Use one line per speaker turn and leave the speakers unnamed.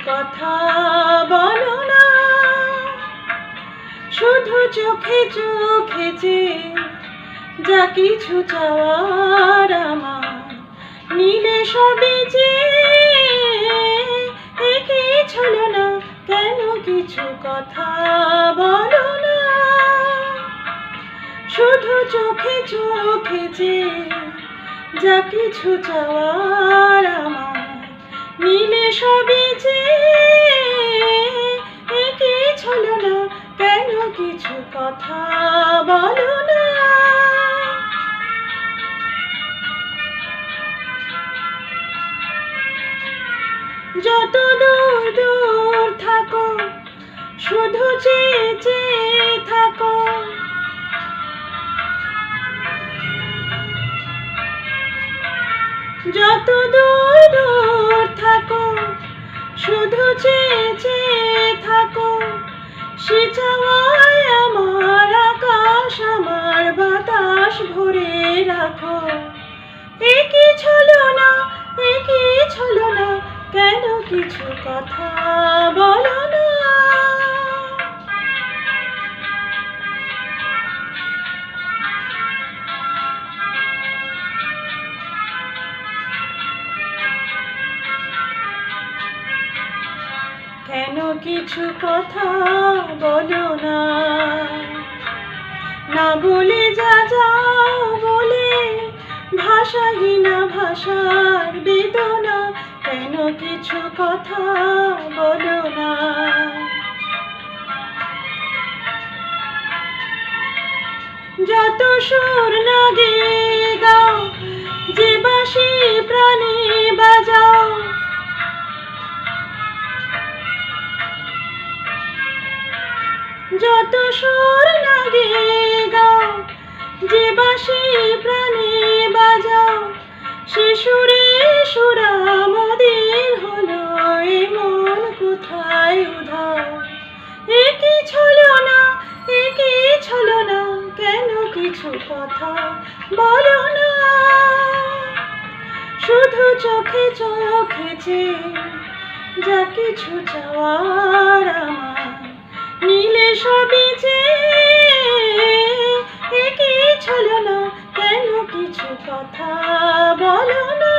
কথা বলো না, শুধু চোখে চোখে যে যা কিছু চাওয়ার আমার নিলে সবই যে একই ছলো না, কেন কিছু কথা বলো না, শুধু চোখে চোখে যে যা কিছু চাওয়ার আমার নিলে সবই যে একই ছলো না, কেন কিছু কথা বলো না। যত দূর দূর থাকো শুধু চেয়ে চেয়ে থাকো, যত দূর দূর থাকো শুধু চেয়ে চেয়ে থাকো, সে চাওয়ায় আমার আকাশ আমার বাতাস ভরে রাখো, একই ছলো না, একই ছলো না, কেন কিছু কথা বলো না। কেন কিছু কথা বলো না, না বলে যা যাও বলে ভাষাহীনা ভাষার বেদনা, কেন কিছু কথা বলো না। যত সুর লাগে গাও যে বাঁশি প্রাণে বাজাও, যত সুর লাগে গাও যে বাঁশি প্রাণে বাজাও, সে সুরে সুরা আমাদের হলো এমন কোথায় উধাও, একই ছলো না, একই ছলো না, কেন কিছু কথা বলো না, শুধু চোখে চোখে যে যা কিছু চাওয়ার আমার নিলে সবই যে একই ছলো না, কেন কিছু কথা বলো না।